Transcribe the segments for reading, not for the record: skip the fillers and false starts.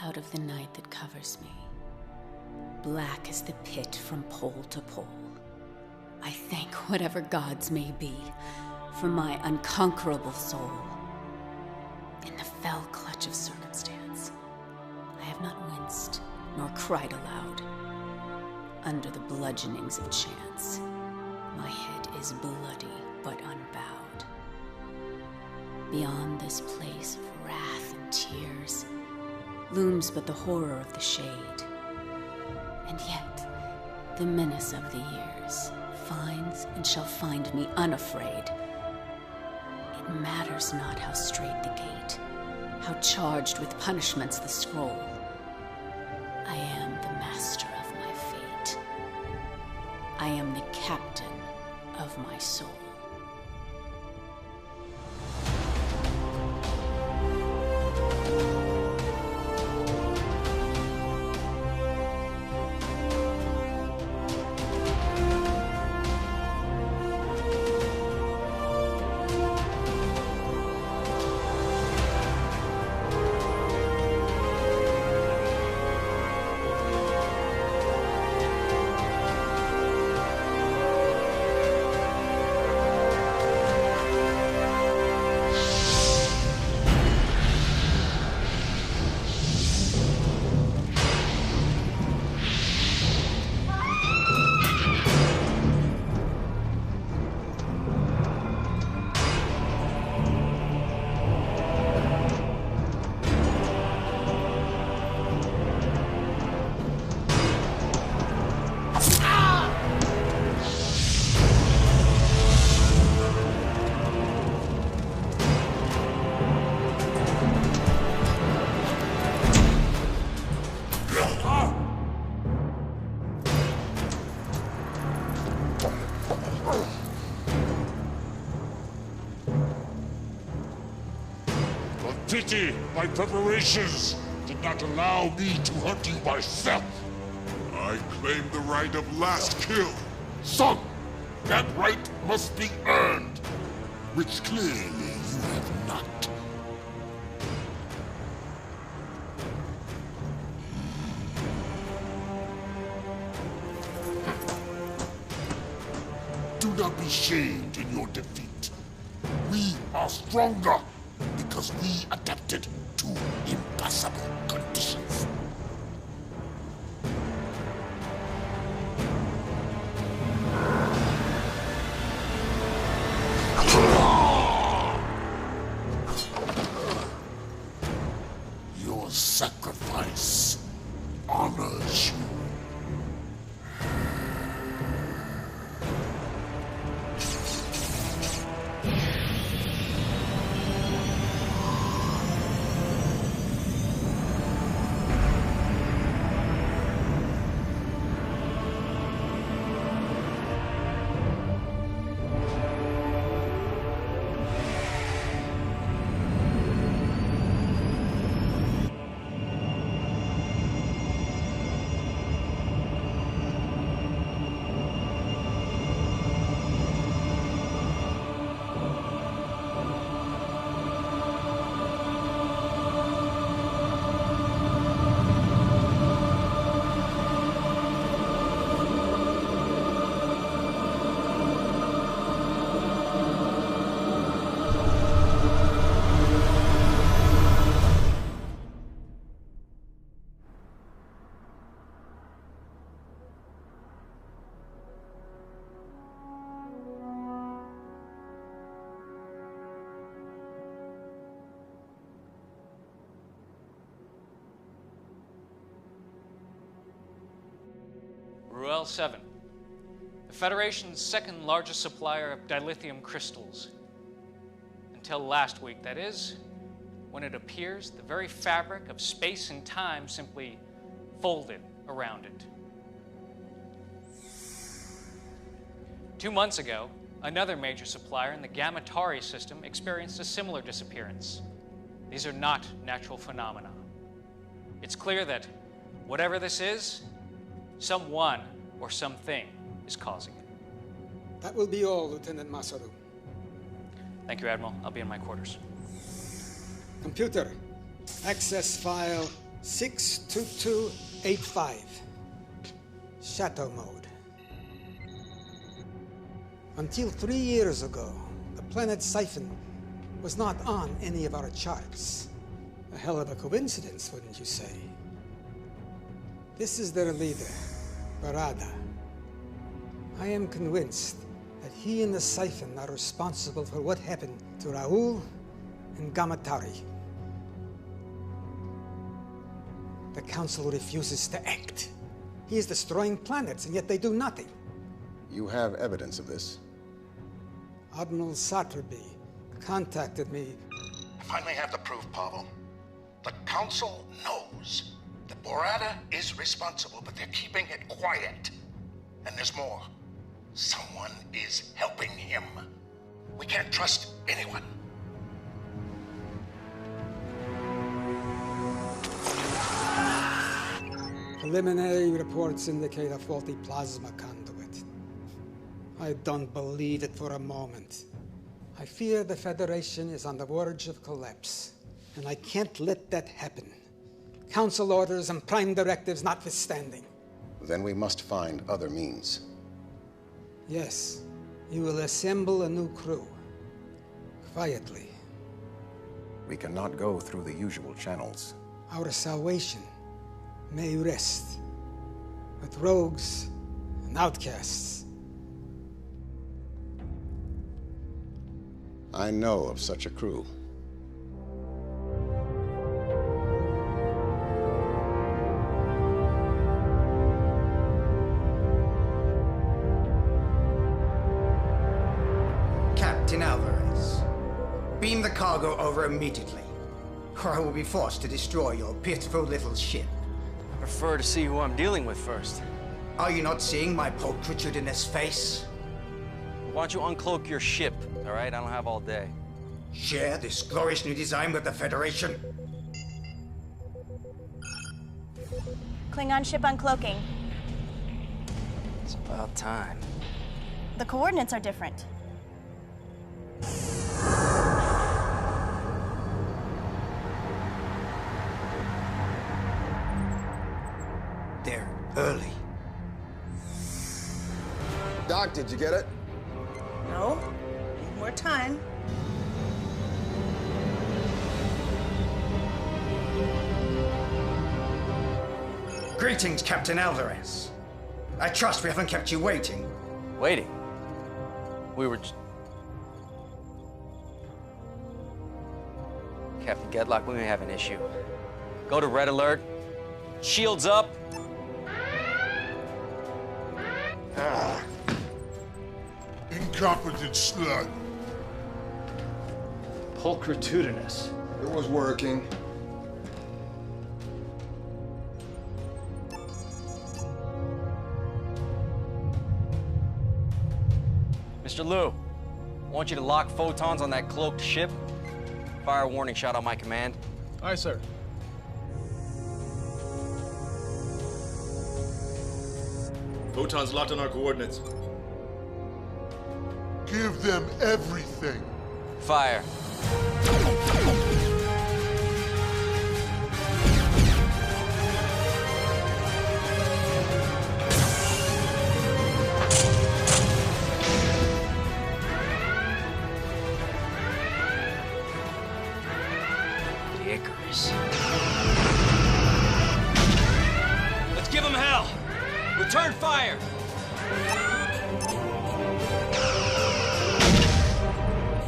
out of the night that covers me, black as the pit from pole to pole. I thank whatever gods may be for my unconquerable soul. In the fell clutch of circumstance, I have not winced nor cried aloud. Under the bludgeonings of chance, my head is bloody but unbowed. Beyond this place of wrath and tears looms but the horror of the shade. And yet, the menace of the years finds and shall find me unafraid. It matters not how straight the gate, how charged with punishments the scroll. I am the master of my fate. I am the captain of my soul. Pity my preparations did not allow me to hunt you myself. I claim the right of last kill. Son, that right must be earned, Which clearly you have not. Do not be shamed in your defeat. We are stronger because we adapted to impossible conditions. Your sacrifice honors you. Ruel 7, the Federation's second largest supplier of dilithium crystals. Until last week, that is, when it appears the very fabric of space and time simply folded around it. 2 months ago, another major supplier in the Gamma Tauri system experienced a similar disappearance. These are not natural phenomena. It's clear that whatever this is, someone or something is causing it. That will be all, Lieutenant Masaru. Thank you, Admiral. I'll be in my quarters. Computer, access file 62285. Chateau mode. Until 3 years ago, the planet Siphon was not on any of our charts. A hell of a coincidence, wouldn't you say? This is their leader, Barada. I am convinced that he and the Siphon are responsible for what happened to Raoul and Gamatari. The Council refuses to act. He is destroying planets, and yet they do nothing. You have evidence of this? Admiral Satraby contacted me. If I may have the proof, Pavel. The Council knows that Borada is responsible, but they're keeping it quiet. And there's more. Someone is helping him. We can't trust anyone. Preliminary reports indicate a faulty plasma conduit. I don't believe it for a moment. I fear the Federation is on the verge of collapse, and I can't let that happen. Council orders and prime directives notwithstanding. Then we must find other means. Yes, you will assemble a new crew. Quietly. We cannot go through the usual channels. Our salvation may rest with rogues and outcasts. I know of such a crew. Captain Alvarez, beam the cargo over immediately, or I will be forced to destroy your pitiful little ship. I prefer to see who I'm dealing with first. Are you not seeing my pulchritudinous face? Why don't you uncloak your ship, all right? I don't have all day. Share this glorious new design with the Federation? Klingon ship uncloaking. It's about time. The coordinates are different. They're early. Doc, did you get it? No. Need more time. Greetings, Captain Alvarez. I trust we haven't kept you waiting. Waiting? We were Captain Gedlock, we may have an issue. Go to red alert. Shields up. Incompetent slug. Pulchritudinous. It was working. Mr. Liu, I want you to lock photons on that cloaked ship. Fire a warning shot on my command. Aye, sir. Photons locked on our coordinates. Give them everything. Fire. The Icarus. Let's give them hell. Return fire.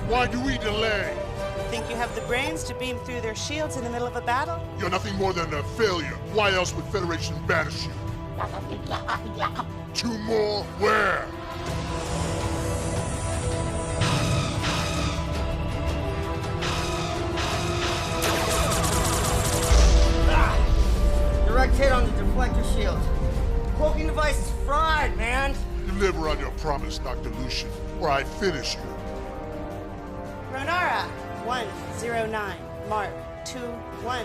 Why do we delay? Think you have the brains to beam through their shields in the middle of a battle? You're nothing more than a failure. Why else would Federation banish you? 2 more? Where? Direct hit on the deflector shield. Cloaking device is fried, man. Deliver on your promise, Dr. Lucian, or I finish you. Ronara, 109. Mark, 2-1.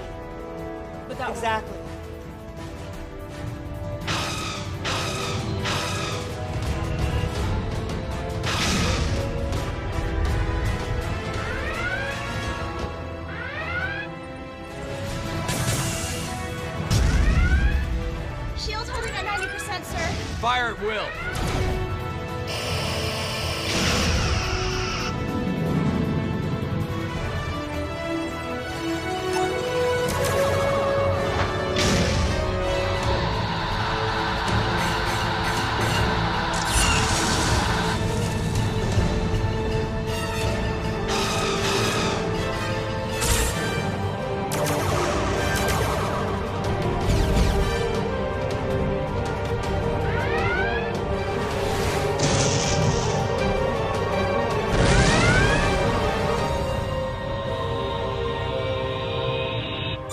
Exactly. it will.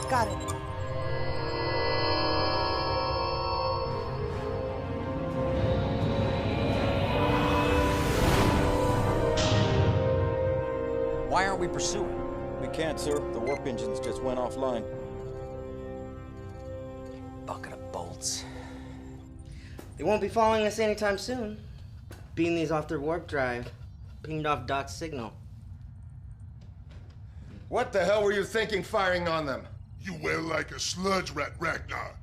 Got it. Why aren't we pursuing? We can't, sir. The warp engines just went offline. Bucket of bolts. They won't be following us anytime soon. Beam these off their warp drive. Pinged off Doc's signal. What the hell were you thinking firing on them? You went like a sludge rat, Ragnar.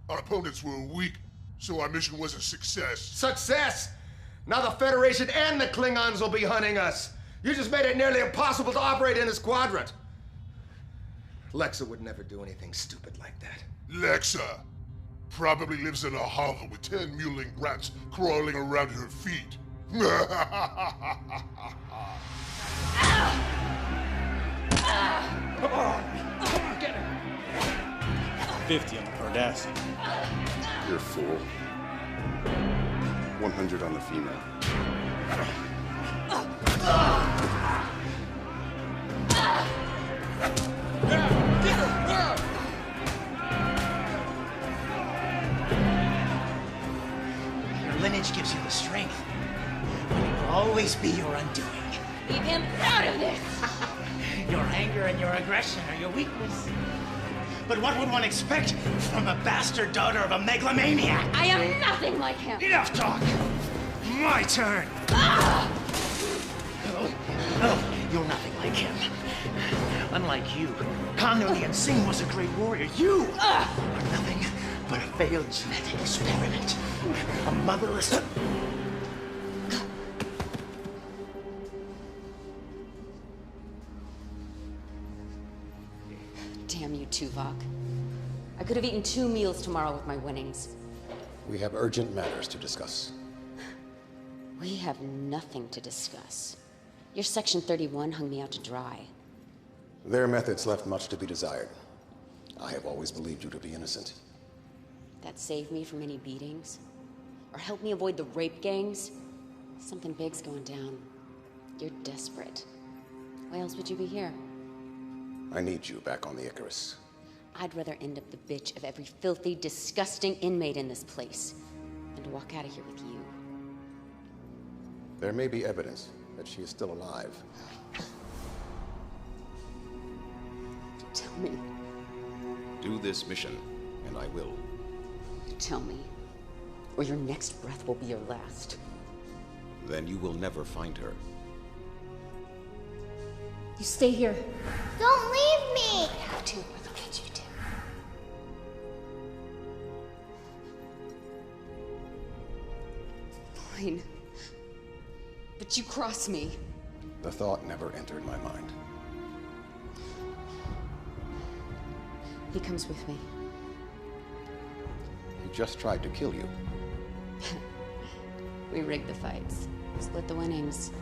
Our opponents were weak, so our mission was a success. Success! Now the Federation and the Klingons will be hunting us. You just made it nearly impossible to operate in this quadrant. Lexa would never do anything stupid like that. Lexa probably lives in a hollow with 10 mewling rats crawling around her feet. 50 on the Cardassian. You're a fool. 100 on the female. Your lineage gives you the strength, but it will always be your undoing. Leave him out of this! Your anger and your aggression are your weakness. But what would one expect from a bastard daughter of a megalomaniac? I am nothing like him! Enough talk! My turn! No, you're nothing like him. Unlike you, Khan Singh was a great warrior. You are nothing but a failed genetic experiment. A motherless... Damn you, Tuvok. I could have eaten 2 meals tomorrow with my winnings. We have urgent matters to discuss. We have nothing to discuss. Your Section 31 hung me out to dry. Their methods left much to be desired. I have always believed you to be innocent. That saved me from any beatings? Or helped me avoid the rape gangs? Something big's going down. You're desperate. Why else would you be here? I need you back on the Icarus. I'd rather end up the bitch of every filthy, disgusting inmate in this place than to walk out of here with you. There may be evidence that she is still alive. Tell me. Do this mission, and I will. Tell me, or your next breath will be your last. Then you will never find her. You stay here. Don't leave me! I have to, or they'll get you too. Fine. But you cross me. The thought never entered my mind. He comes with me. He just tried to kill you. We rigged the fights. Split the winnings.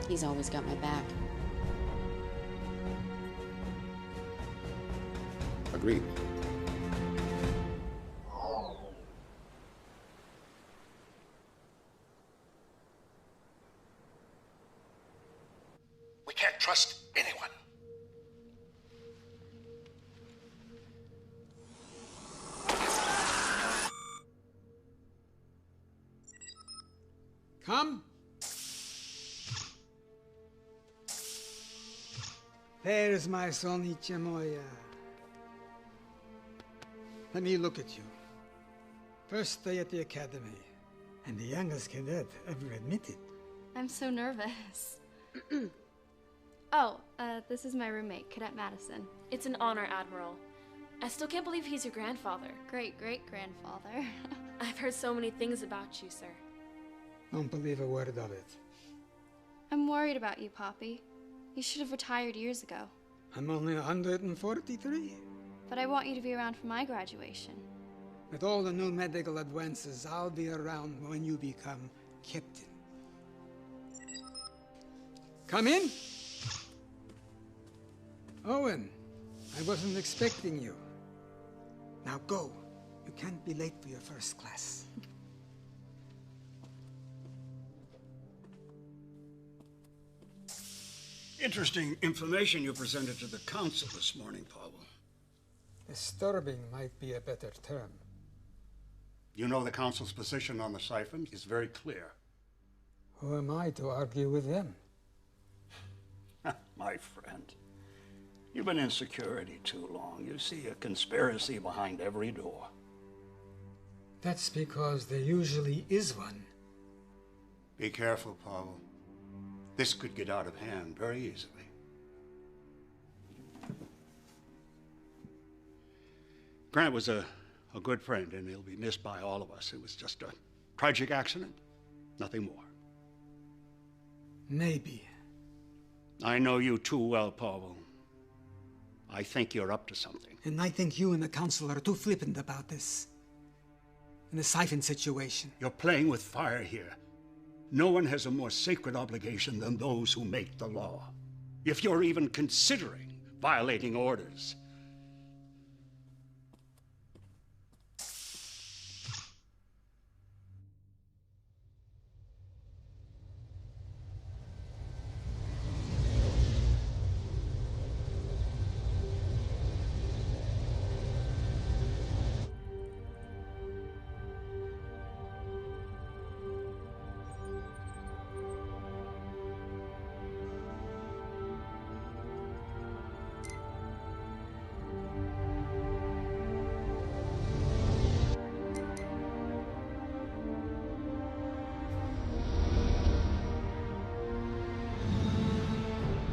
He's always got my back. Agreed. We can't trust anyone. Come. There's my Sonicha Moya. Let me look at you. First day at the academy, and the youngest cadet ever admitted. I'm so nervous. Oh, this is my roommate, Cadet Madison. It's an honor, Admiral. I still can't believe he's your grandfather. Great-great-grandfather. I've heard so many things about you, sir. Don't believe a word of it. I'm worried about you, Poppy. You should have retired years ago. I'm only 143. But I want you to be around for my graduation. With all the new medical advances, I'll be around when you become captain. Come in. Owen, I wasn't expecting you. Now go. You can't be late for your first class. Interesting information you presented to the council this morning, Powell. Disturbing might be a better term. You know the council's position on the siphons is very clear. Who am I to argue with them? My friend, you've been in security too long. You see a conspiracy behind every door. That's because there usually is one. Be careful, Powell. This could get out of hand very easily. Grant was a good friend, and he'll be missed by all of us. It was just a tragic accident, nothing more. Maybe. I know you too well, Powell. I think you're up to something. And I think you and the council are too flippant about this. In the siphon situation. You're playing with fire here. No one has a more sacred obligation than those who make the law. If you're even considering violating orders.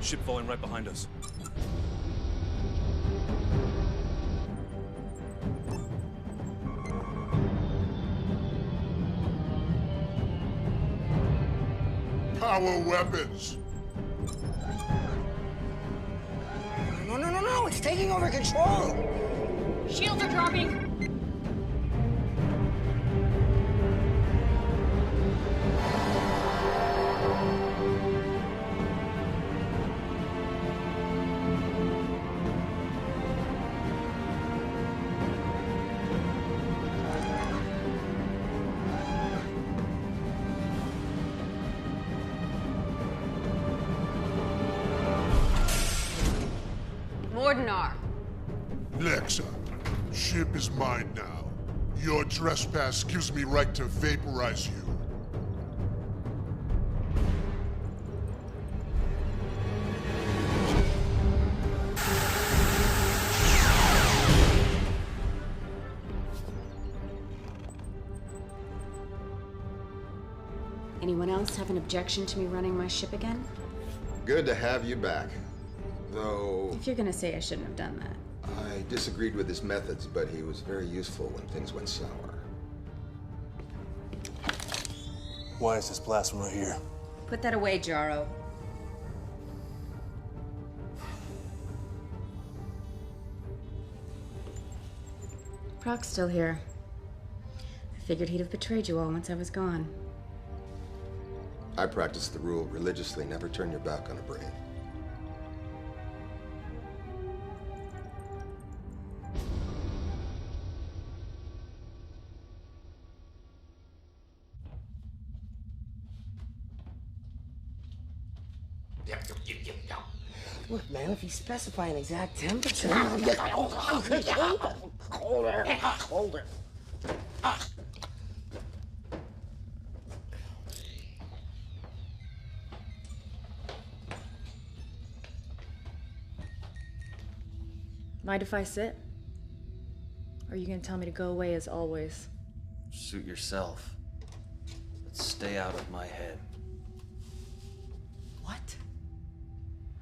Ship falling right behind us. Power weapons! No, it's taking over control! Shields are dropping! Lexa, ship is mine now. Your trespass gives me right to vaporize you. Anyone else have an objection to me running my ship again? Good to have you back. Though If you're gonna say I shouldn't have done that. I disagreed with his methods, but he was very useful when things went sour. Why is this blast from right here? Put that away, Jaro. Proc's still here. I figured he'd have betrayed you all once I was gone. I practice the rule religiously: never turn your back on a brain. Look, man, if you specify an exact temperature... Hold it. Mind if I sit? Or are you gonna tell me to go away as always? Suit yourself. But stay out of my head. What?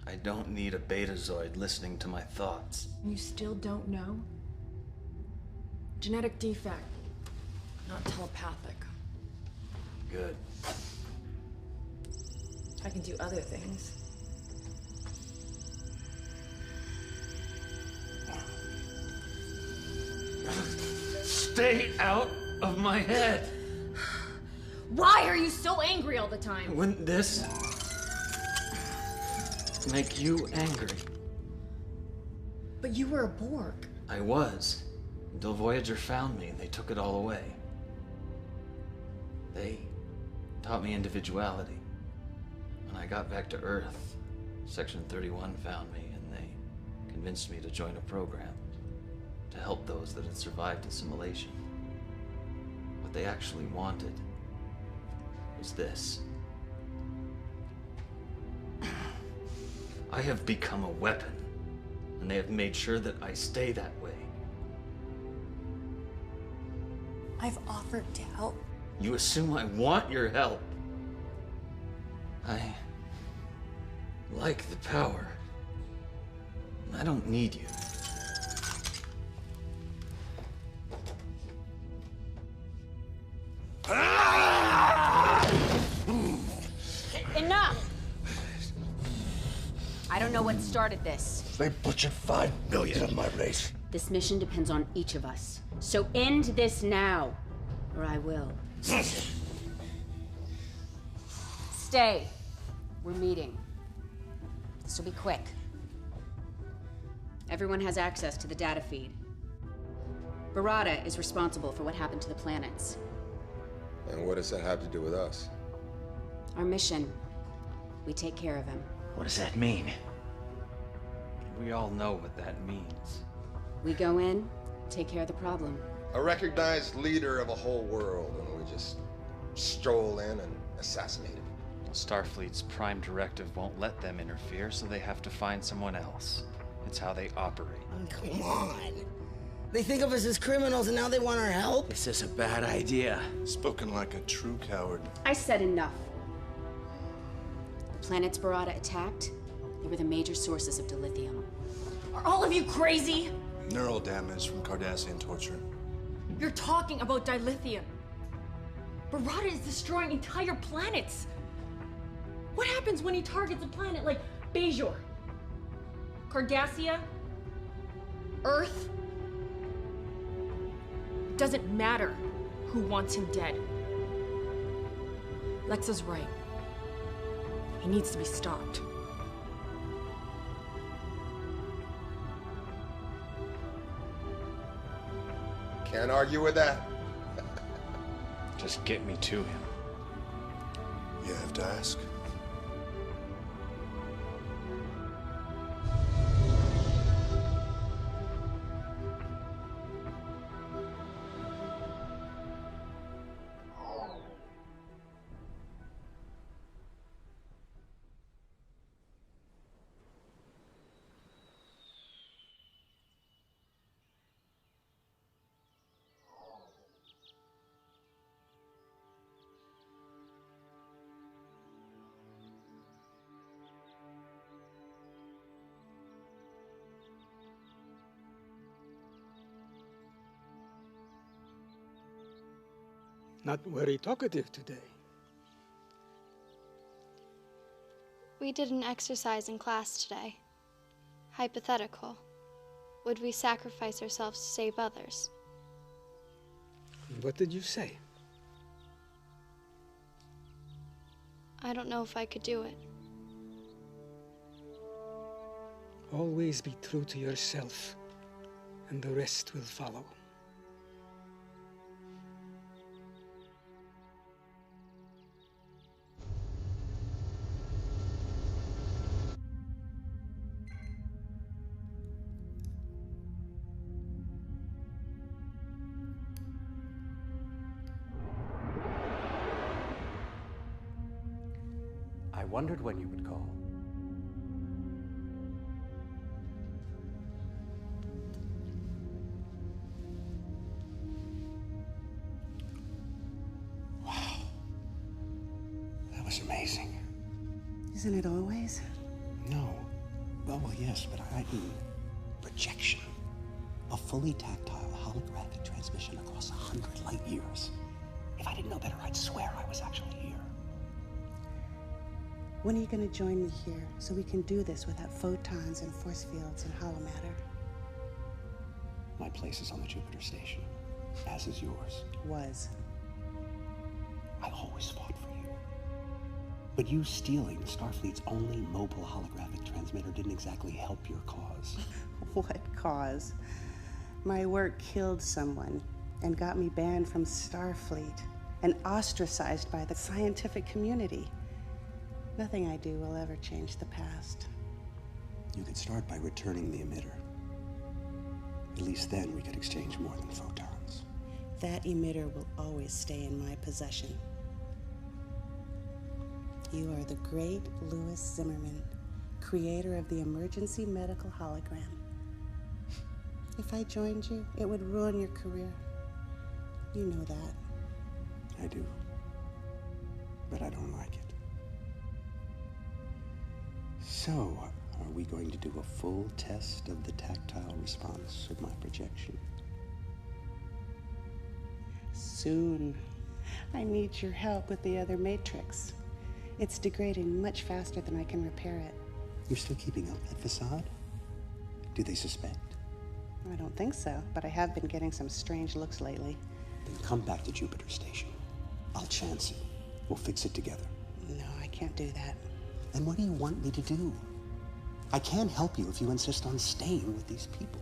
I don't need a betazoid listening to my thoughts. You still don't know? Genetic defect. Not telepathic. Good. I can do other things. Stay out of my head! Why are you so angry all the time? Wouldn't this make you angry? But you were a Borg. I was, until Voyager found me and they took it all away. They taught me individuality. When I got back to Earth, Section 31 found me and they convinced me to join a program to help those that had survived assimilation. What they actually wanted was this. I have become a weapon, and they have made sure that I stay that way. I've offered to help. You assume I want your help. I like the power. I don't need you. Enough! I don't know what started this. They butchered 5 million of my race. This mission depends on each of us. So end this now, or I will. Stay. We're meeting. This will be quick. Everyone has access to the data feed. Barada is responsible for what happened to the planets. And what does that have to do with us? Our mission. We take care of him. What does that mean? We all know what that means. We go in, take care of the problem. A recognized leader of a whole world, and we just stroll in and assassinate him. Starfleet's prime directive won't let them interfere, so they have to find someone else. It's how they operate. Come on. They think of us as criminals and now they want our help? This is a bad idea. Spoken like a true coward. I said enough. The planets Barada attacked, they were the major sources of dilithium. Are all of you crazy? Neural damage from Cardassian torture. You're talking about dilithium. Barada is destroying entire planets. What happens when he targets a planet like Bajor? Cardassia? Earth? It doesn't matter who wants him dead. Lexa's right. He needs to be stopped. Can't argue with that. Just get me to him. You have to ask. Not very talkative today. We did an exercise in class today. Hypothetical. Would we sacrifice ourselves to save others? What did you say? I don't know if I could do it. Always be true to yourself, and the rest will follow. I wondered when you would call. Wow. That was amazing. Isn't it always? No. Well, yes, but I mean projection. A fully tactile holographic transmission across 100 light years. If I didn't know better, I'd swear I was actually here. When are you going to join me here so we can do this without photons and force fields and hollow matter? My place is on the Jupiter station, as is yours. Was. I always fought for you. But you stealing Starfleet's only mobile holographic transmitter didn't exactly help your cause. What cause? My work killed someone and got me banned from Starfleet and ostracized by the scientific community. Nothing I do will ever change the past. You could start by returning the emitter. At least then we could exchange more than photons. That emitter will always stay in my possession. You are the great Louis Zimmerman, creator of the emergency medical hologram. If I joined you, it would ruin your career. You know that. I do. But I don't like it. So, are we going to do a full test of the tactile response of my projection? Soon. I need your help with the other matrix. It's degrading much faster than I can repair it. You're still keeping up that facade? Do they suspect? I don't think so, but I have been getting some strange looks lately. Then come back to Jupiter Station. I'll chance it. We'll fix it together. No, I can't do that. Then what do you want me to do? I can't help you if you insist on staying with these people.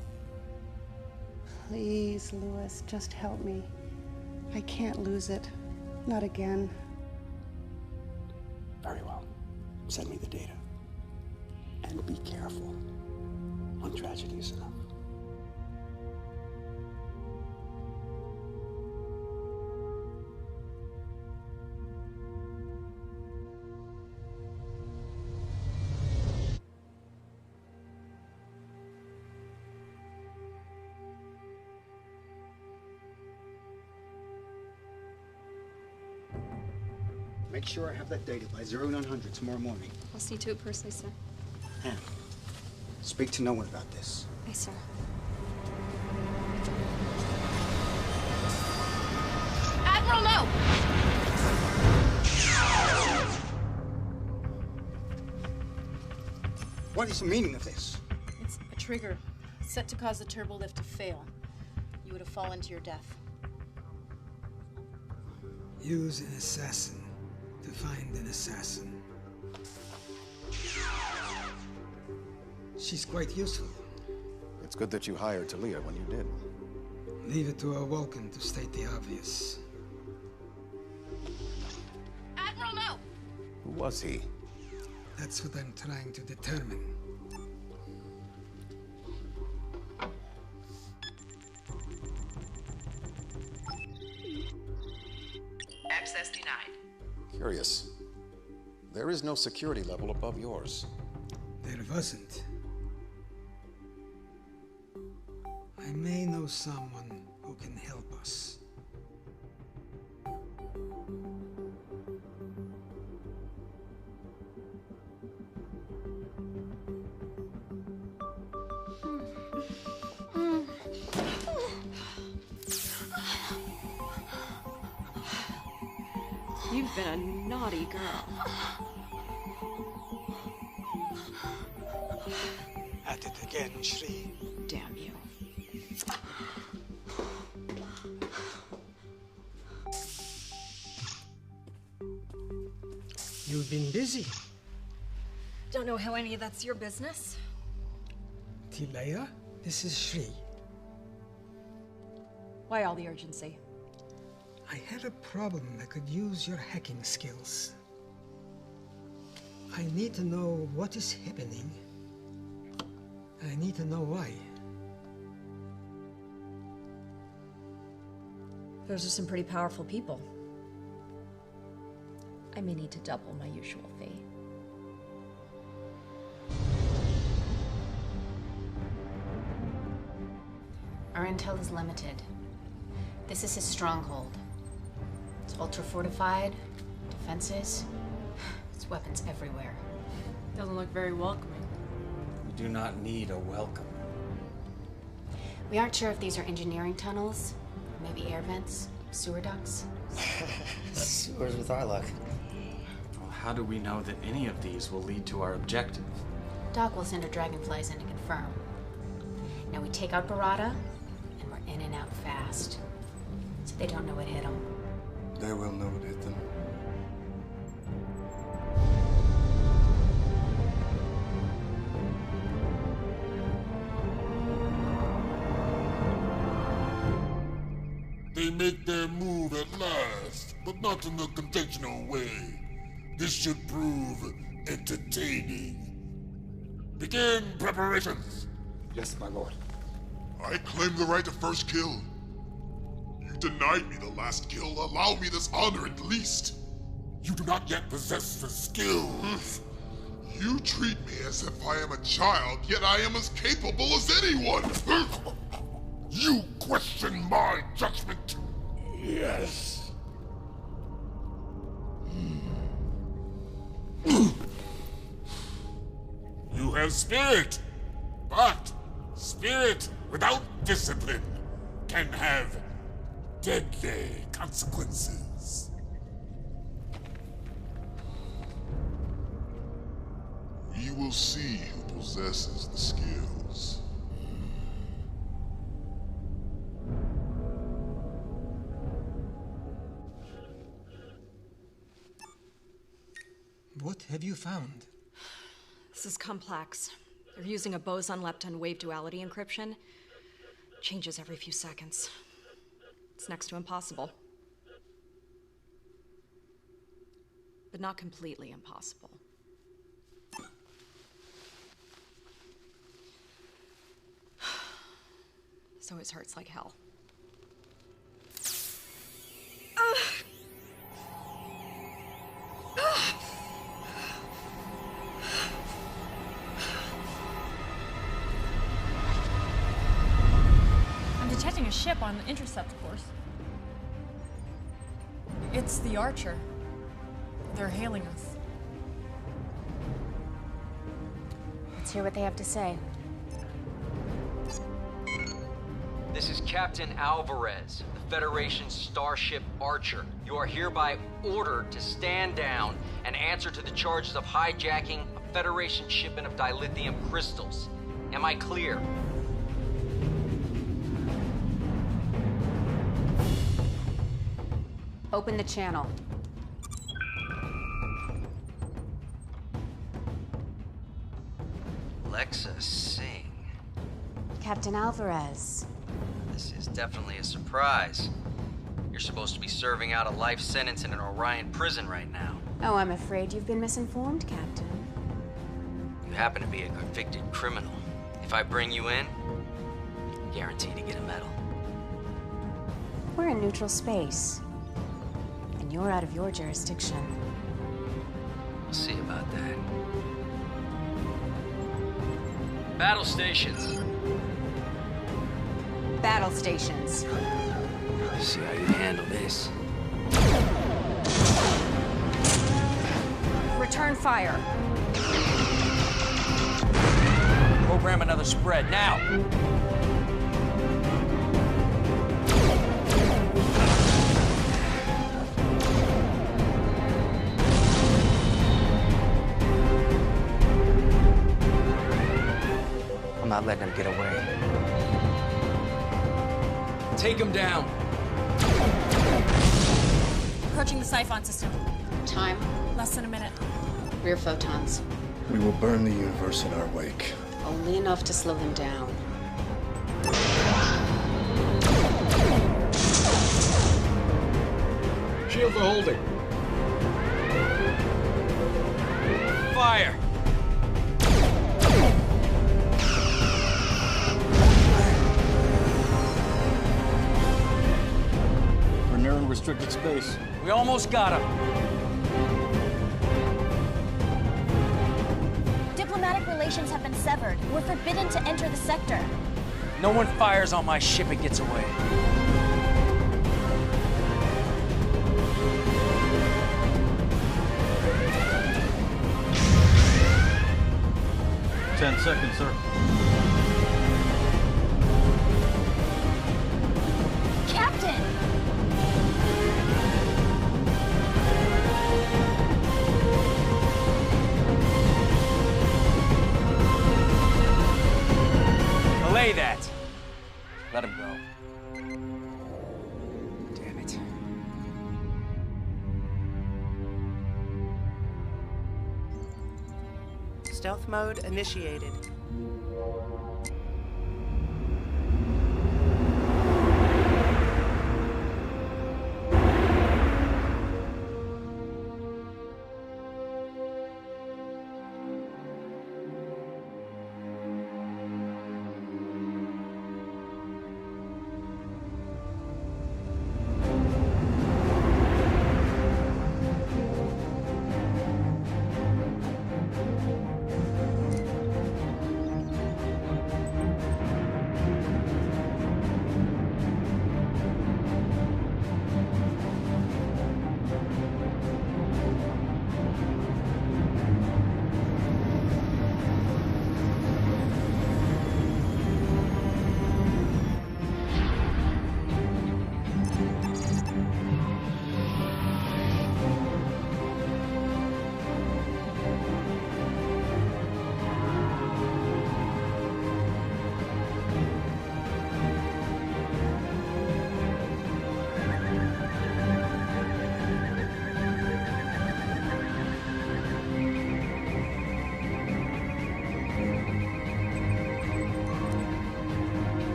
Please, Louis, just help me. I can't lose it. Not again. Very well. Send me the data. And be careful. One tragedy is enough. Make sure I have that data by 0900 tomorrow morning. I'll see to it personally, sir. And speak to no one about this. Aye, sir. Admiral, no! What is the meaning of this? It's a trigger set to cause the turbo lift to fail. You would have fallen to your death. Use an assassin to find an assassin. She's quite useful. It's good that you hired Talia when you did. Leave it to a Vulcan to state the obvious. Admiral, no! Who was he? That's what I'm trying to determine. Access denied. Curious. There is no security level above yours. There wasn't. I may know someone who can help us. You've been a naughty girl. At it again, Shri. Damn you. You've been busy. Don't know how any of that's your business. Tilea, this is Shri. Why all the urgency? I had a problem that could use your hacking skills. I need to know what is happening. I need to know why. Those are some pretty powerful people. I may need to double my usual fee. Our intel is limited. This is his stronghold. It's ultra-fortified, defenses, it's weapons everywhere. Doesn't look very welcoming. We do not need a welcome. We aren't sure if these are engineering tunnels, maybe air vents, sewer ducts. Sewers with our luck. Well, how do we know that any of these will lead to our objective? Doc will send her dragonflies in to confirm. Now we take out Barada, and we're in and out fast. So they don't know what hit them. They will know what hit them. They make their move at last, but not in the conventional way. This should prove entertaining. Begin preparations. Yes, my lord. I claim the right to first kill. You denied me the last kill. Allow me this honor at least. You do not yet possess the skills. You treat me as if I am a child, yet I am as capable as anyone. You question my judgment. Yes. You have spirit, but spirit without discipline can have deadly consequences. We will see who possesses the skills. What have you found? This is complex. They're using a boson-lepton wave duality encryption. Changes every few seconds. It's next to impossible. But not completely impossible. So it hurts like hell. I'm detecting a ship on the intercept course. It's the Archer. They're hailing us. Let's hear what they have to say. This is Captain Alvarez, the Federation's starship Archer. You are hereby ordered to stand down and answer to the charges of hijacking a Federation shipment of dilithium crystals. Am I clear? Open the channel. Alexa Singh. Captain Alvarez. This is definitely a surprise. You're supposed to be serving out a life sentence in an Orion prison right now. Oh, I'm afraid you've been misinformed, Captain. You happen to be a convicted criminal. If I bring you in, guaranteed to get a medal. We're in neutral space. And you're out of your jurisdiction. We'll see about that. Battle stations. Battle stations. See how you handle this. Return fire. Program another spread, now! I'm not letting him get away. Take him down. Approaching the siphon system. Time? Less than a minute. Rear photons. We will burn the universe in our wake. Only enough to slow them down. Shields are holding. Fire! We're nearing restricted space. We almost got him. Diplomatic relations have been severed. We're forbidden to enter the sector. No one fires on my ship and gets away. Ten seconds, sir. say that. Let him go. Damn it. Stealth mode initiated.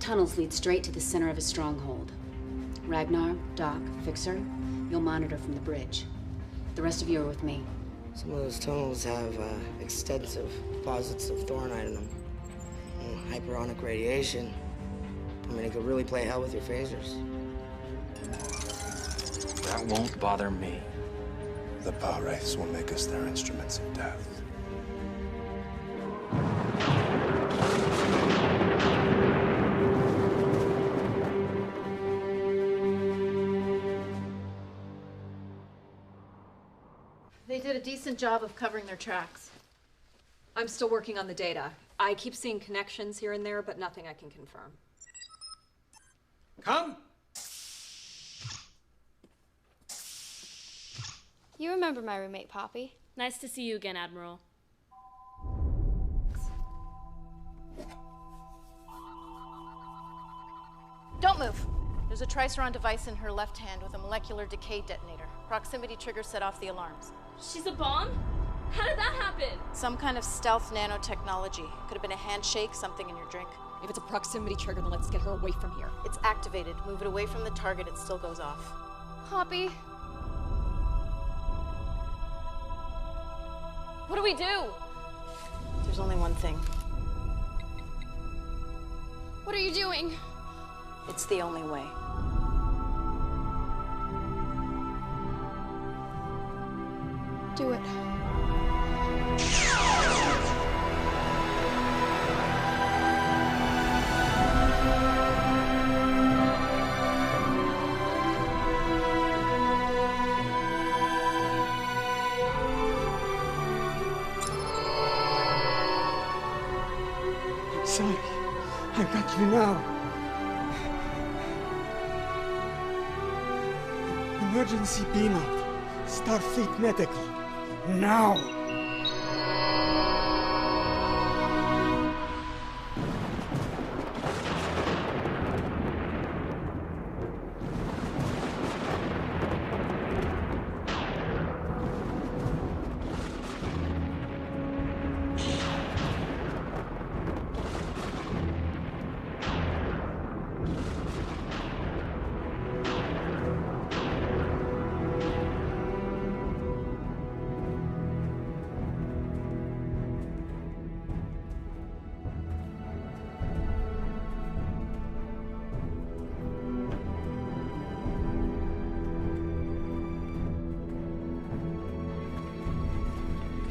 Tunnels lead straight to the center of a stronghold. Ragnar, Doc, Fixer, you'll monitor from the bridge. The rest of you are with me. Some of those tunnels have extensive deposits of thornite in them. Hyperonic radiation. I mean, it could really play hell with your phasers. That won't bother me. The power wraiths will make us their instruments of death. They did a decent job of covering their tracks. I'm still working on the data. I keep seeing connections here and there, but nothing I can confirm. Come! You remember my roommate, Poppy. Nice to see you again, Admiral. Don't move. There's a Triceron device in her left hand with a molecular decay detonator. Proximity trigger set off the alarms. She's a bomb? How did that happen? Some kind of stealth nanotechnology. Could have been a handshake, something in your drink. If it's a proximity trigger, then let's get her away from here. It's activated. Move it away from the target, it still goes off. Poppy. What do we do? There's only one thing. What are you doing? It's the only way. Do it. I'm sorry. I got you now. Emergency beam out. Starfleet Medical. Now!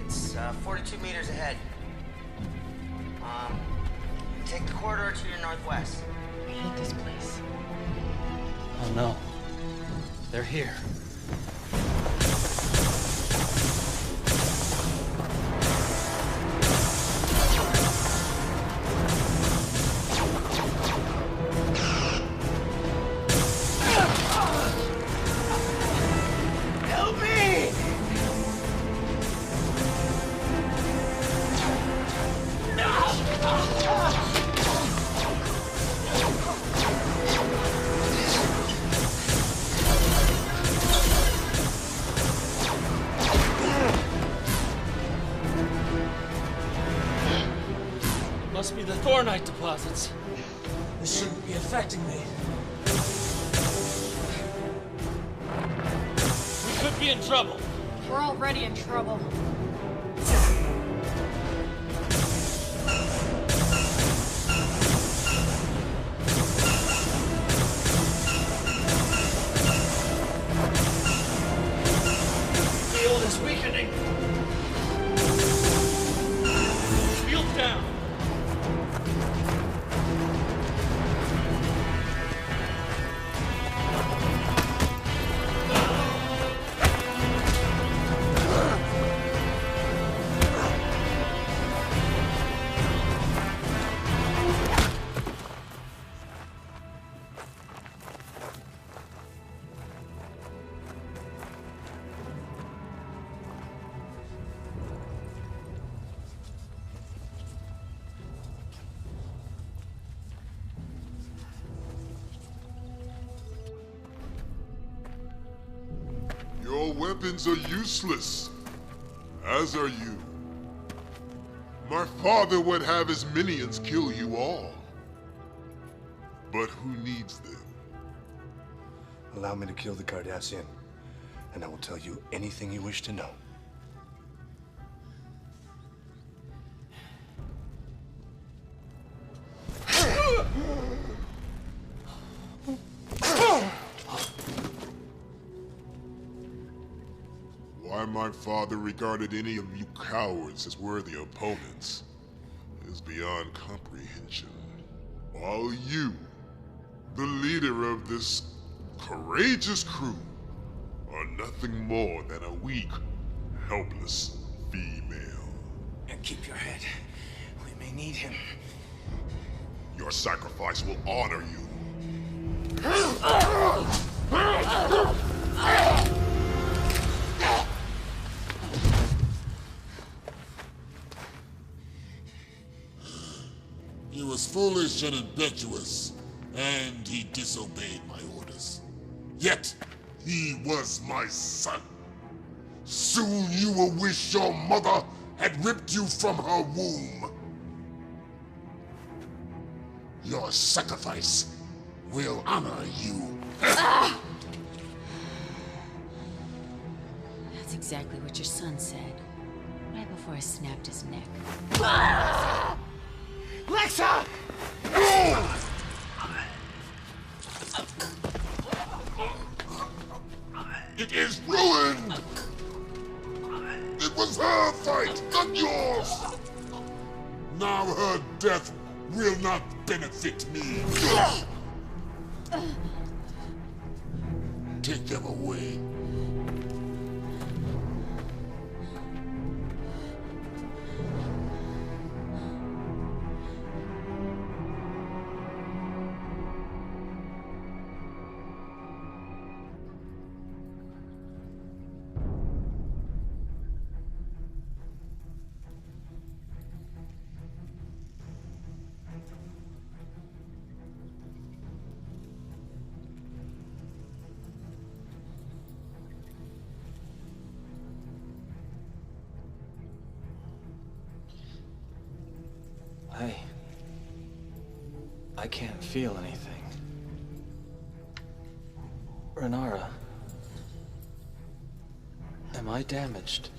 It's 42 meters ahead. Take the corridor to your northwest. I hate this place. Oh no. They're here. Help me! Must be the Thornite deposits. This shouldn't be affecting me. We could be in trouble. We're already in trouble. Field is weakening. Field down. Your weapons are useless, as are you. My father would have his minions kill you all. But who needs them? Allow me to kill the Cardassian, and I will tell you anything you wish to know. Why my father regarded any of you cowards as worthy opponents is beyond comprehension. While you, the leader of this courageous crew, are nothing more than a weak, helpless female. And keep your head. We may need him. Your sacrifice will honor you. He was foolish and impetuous, and he disobeyed my orders. Yet, he was my son. Soon you will wish your mother had ripped you from her womb. Your sacrifice will honor you. That's exactly what your son said, right before I snapped his neck. Lexa! It is ruined! It was her fight, not yours! Now her death will not benefit me. Take them away. I can't feel anything. Renara, am I damaged?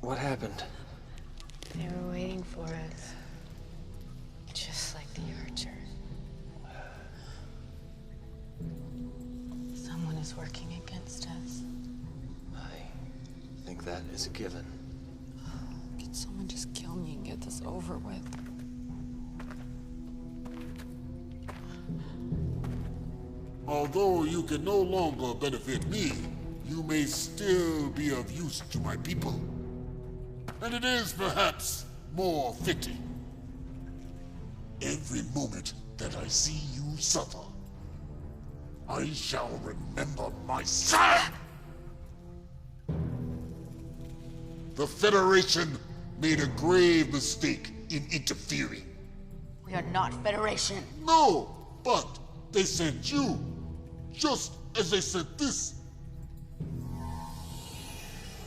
What happened? They were waiting for us. Just like the Archer. Someone is working against us. I think that is a given. Can someone just kill me and get this over with? Although you can no longer benefit me, you may still be of use to my people. And it is perhaps more fitting. Every moment that I see you suffer, I shall remember my son! The Federation made a grave mistake in interfering. We are not Federation. No, but they sent you, just as they sent this.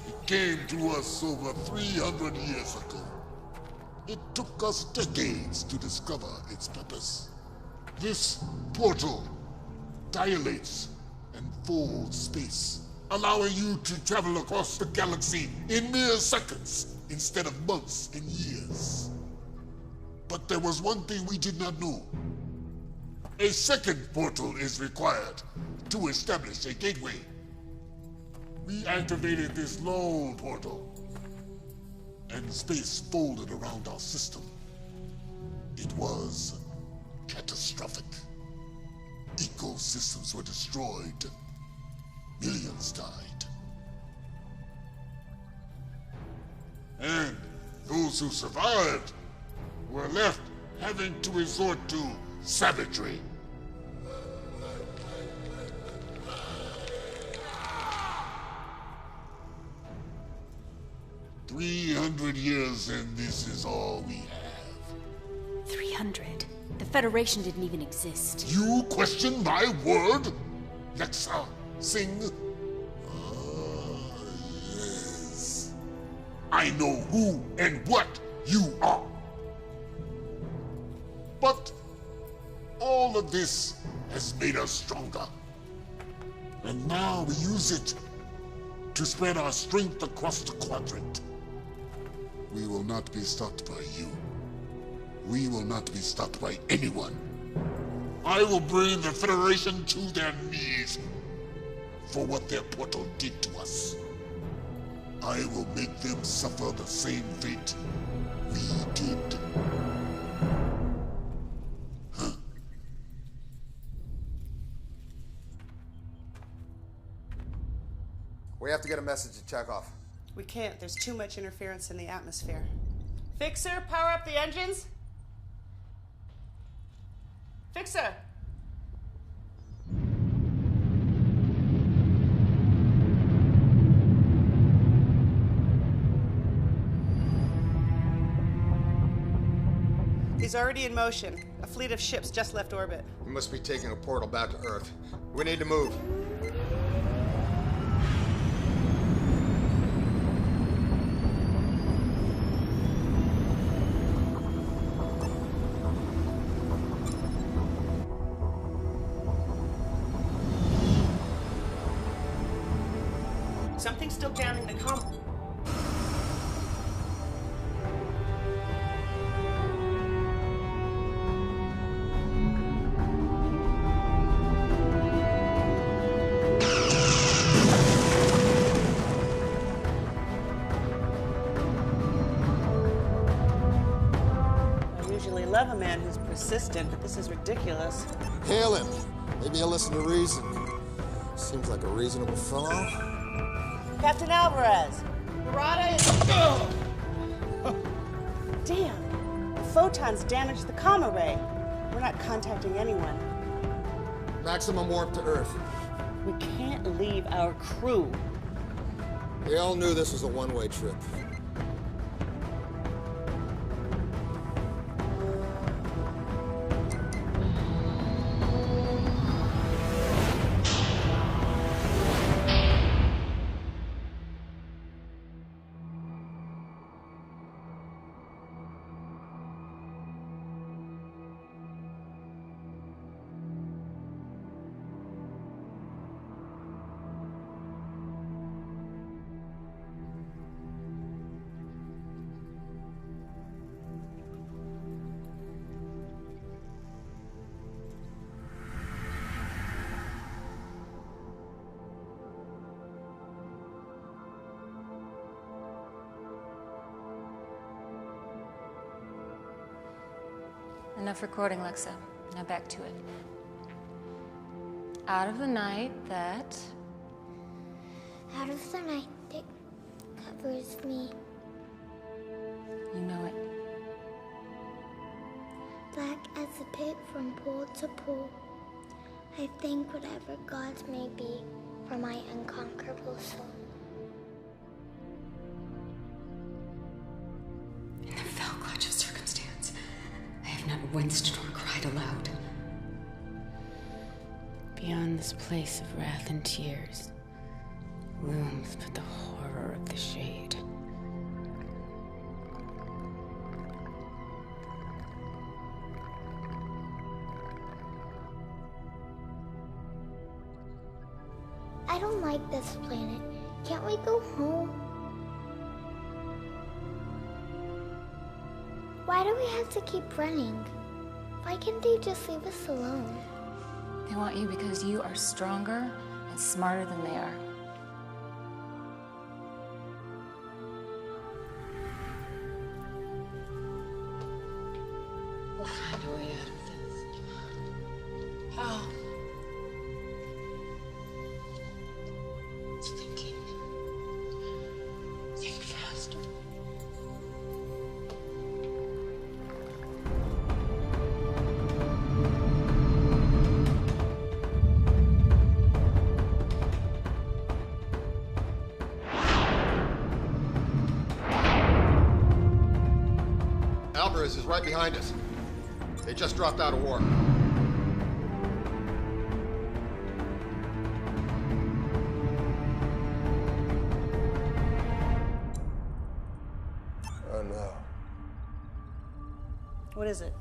It came to us over 300 years ago. It took us decades to discover its purpose. This portal dilates and folds space, allowing you to travel across the galaxy in mere seconds instead of months and years. But there was one thing we did not know. A second portal is required to establish a gateway. We activated this lone portal, and space folded around our system. It was catastrophic. Ecosystems were destroyed. Millions died. And those who survived were left having to resort to savagery. "300 years and this is all we have." 300? The Federation didn't even exist. You question my word? Lexa, Sing? Yes. I know who and what you are. But all of this has made us stronger. And now we use it to spread our strength across the quadrant. We will not be stopped by you. We will not be stopped by anyone. I will bring the Federation to their knees for what their portal did to us. I will make them suffer the same fate we did. We have to get a message to Chekhov. We can't. There's too much interference in the atmosphere. Fixer, power up the engines. Fixer! He's already in motion. A fleet of ships just left orbit. We must be taking a portal back to Earth. We need to move. Something's still jamming the comm. I usually love a man who's persistent, but this is ridiculous. Hail him. Maybe he'll listen to reason. Seems like a reasonable fellow. Captain Alvarez! Murata is... Damn! The photons damaged the comm array. We're not contacting anyone. Maximum warp to Earth. We can't leave our crew. They all knew this was a one-way trip. Enough recording, Lexa. Now back to it. Out of the night that... Out of the night that covers me. You know it. Black as a pit from pole to pole. I thank whatever gods may be for my unconquerable soul. In the fell clutch of circumstance, I have not winced nor cried aloud. Beyond this place of wrath and tears, looms but the horror of the shade. I don't like this planet. Can't we go home? Why do we have to keep running? Why can't they just leave us alone? They want you because you are stronger and smarter than they are. We'll find a way out of this. How? It's thinking. Think faster. Alvarez is right behind us. They just dropped out of war. Oh no. What is it?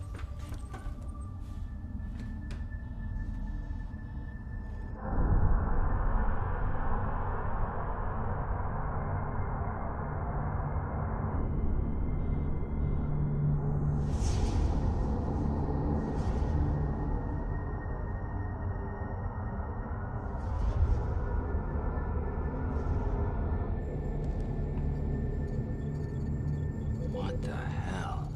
What the hell?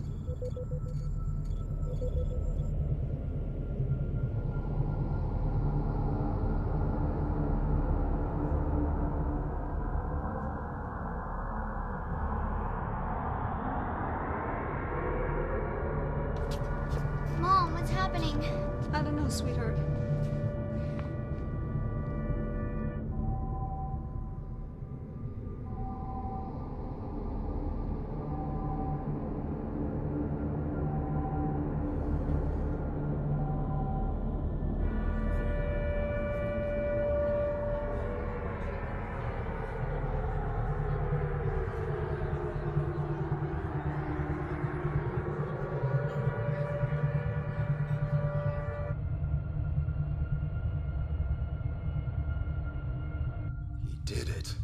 Mom, what's happening? I don't know, sweetheart. Did it.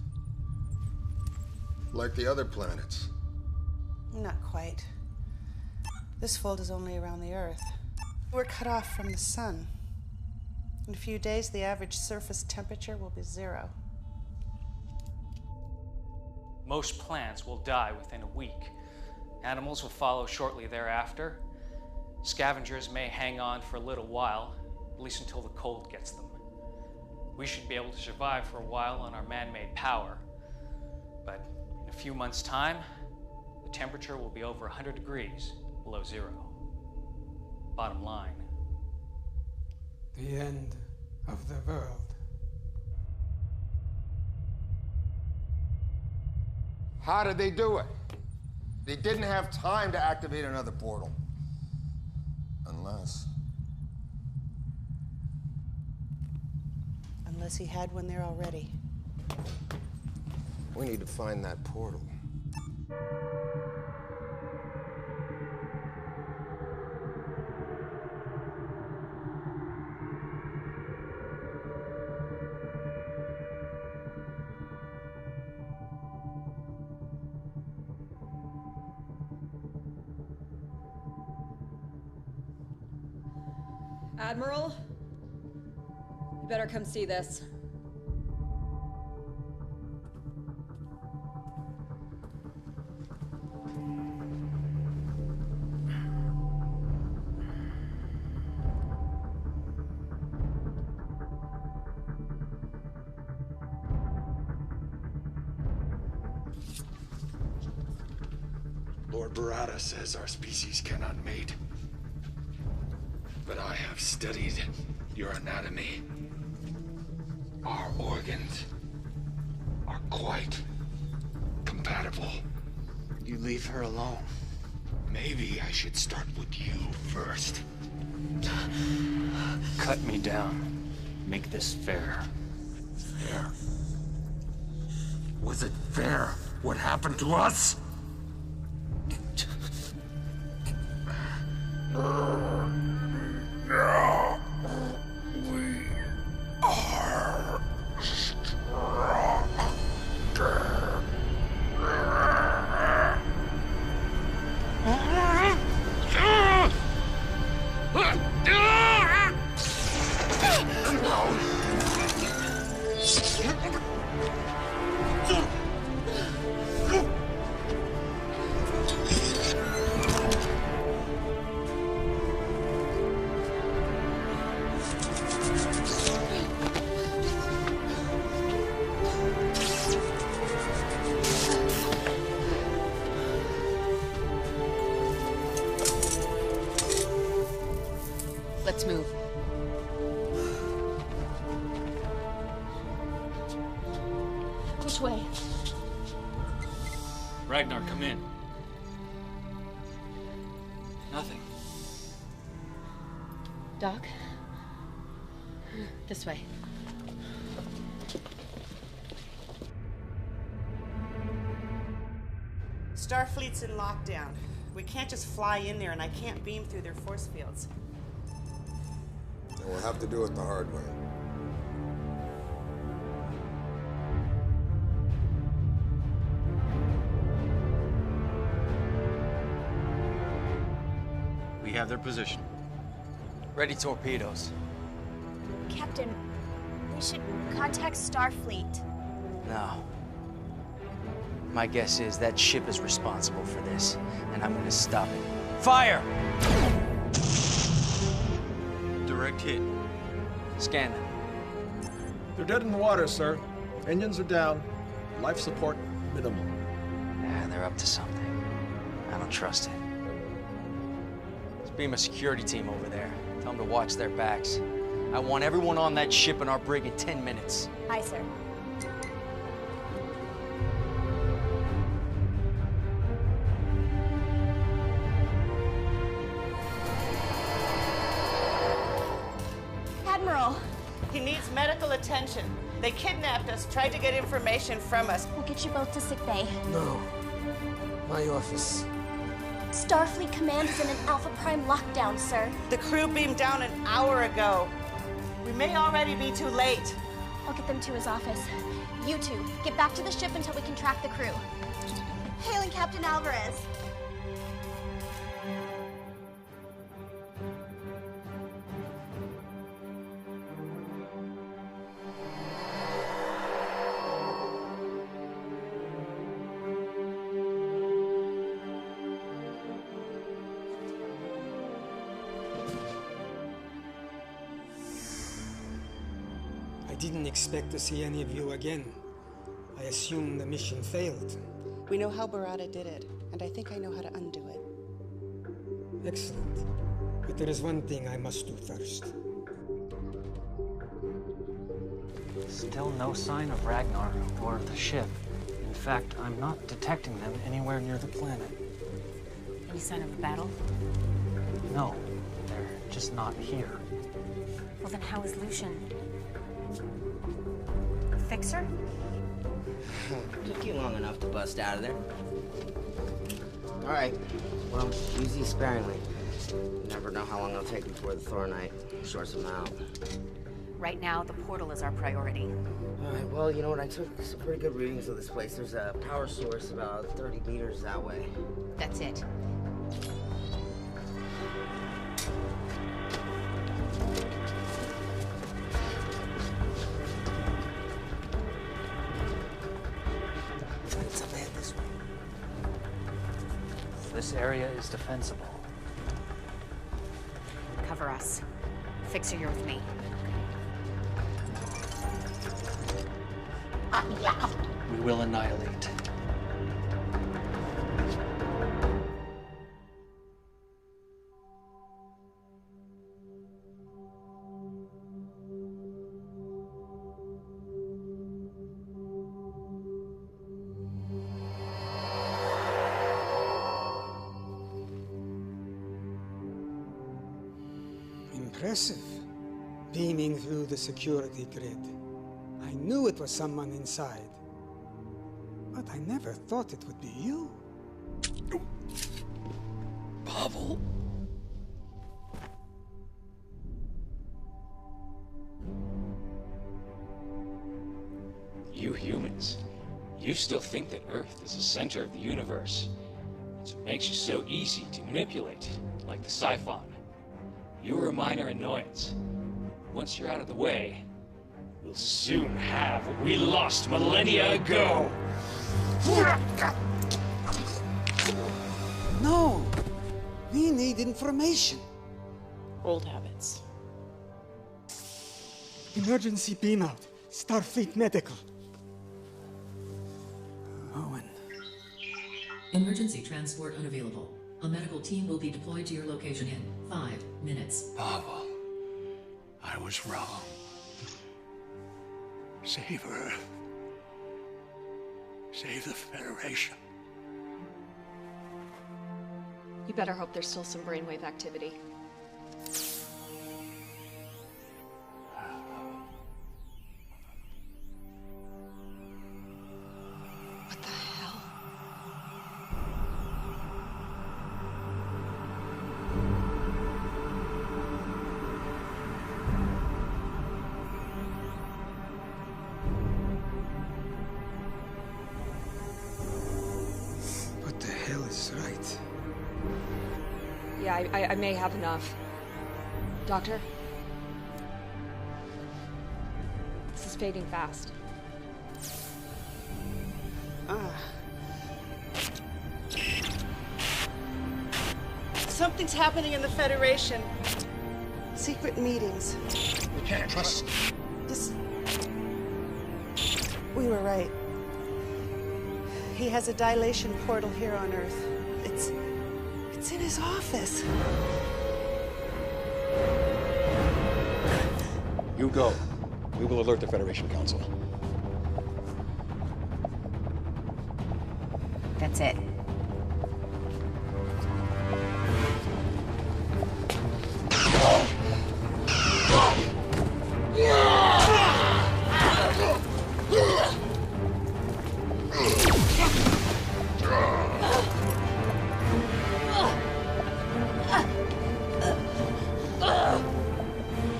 Like the other planets. Not quite. This fold is only around the Earth. We're cut off from the sun. In a few days, the average surface temperature will be 0. Most plants will die within a week. Animals will follow shortly thereafter. Scavengers may hang on for a little while, at least until the cold gets them. We should be able to survive for a while on our man-made power. But in a few months' time, the temperature will be over 100 degrees below 0. Bottom line. The end of the world. How did they do it? They didn't have time to activate another portal. Unless he had one there already. We need to find that portal. Admiral, you better come see this. Barada says our species cannot mate. But I have studied your anatomy. Our organs are quite compatible. You leave her alone. Maybe I should start with you first. Cut me down. Make this fair. Fair? Was it fair what happened to us? Now we are Let's move. Which way? Ragnar, come in. Nothing. Doc? This way. Starfleet's in lockdown. We can't just fly in there, and I can't beam through their force fields. And we'll have to do it the hard way. We have their position. Ready torpedoes. Captain, we should contact Starfleet. No. My guess is that ship is responsible for this, and I'm gonna stop it. Fire! Direct hit. Scan them. They're dead in the water, sir. Engines are down. Life support minimal. Yeah, they're up to something. I don't trust it. Let's beam a security team over there. Tell them to watch their backs. I want everyone on that ship and our brig in 10 minutes. Aye, sir. Admiral! He needs medical attention. They kidnapped us, tried to get information from us. We'll get you both to sickbay. No. My office. Starfleet Command is in an Alpha Prime lockdown, sir. The crew beamed down an hour ago. We may already be too late. I'll get them to his office. You two, get back to the ship until we can track the crew. Hailing Captain Alvarez. I didn't expect to see any of you again. I assumed the mission failed. We know how Barada did it, and I think I know how to undo it. Excellent. But there is one thing I must do first. Still no sign of Ragnar or the ship. In fact, I'm not detecting them anywhere near the planet. Any sign of a battle? No, they're just not here. Well, then how is Lucian? Fixer? Took you long enough to bust out of there. All right. Well, use these sparingly. You never know how long it'll take before the Thornite sorts them out. Right now, the portal is our priority. All right, well, you know what? I took some pretty good readings of this place. There's a power source about 30 meters that way. That's it. This area is defensible. Cover us. Fixer, you're with me. We will annihilate. Impressive. Beaming through the security grid. I knew it was someone inside. But I never thought it would be you. Pavel. You humans, you still think that Earth is the center of the universe. It's what makes you so easy to manipulate, like the siphon. You were a minor annoyance. Once you're out of the way, we'll soon have what we lost millennia ago. No! We need information. Old habits. Emergency beam out. Starfleet Medical. Owen. Emergency transport unavailable. A medical team will be deployed to your location in 5 minutes. Pavel, I was wrong. Save Earth. Save the Federation. You better hope there's still some brainwave activity. What the hell? What the hell is right? Yeah, I may have enough. Doctor? This is fading fast. Something's happening in the Federation. Secret meetings. We can't trust. We were right. He has a dilation portal here on Earth. It's in his office. You go. We will alert the Federation Council. That's it.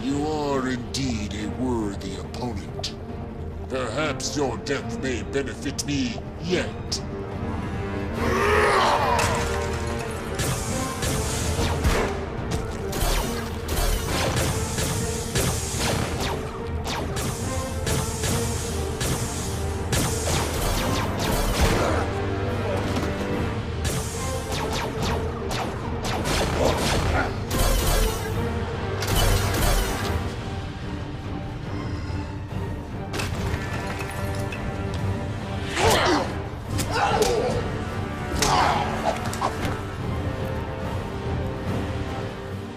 You are indeed a worthy opponent. Perhaps your death may benefit me yet.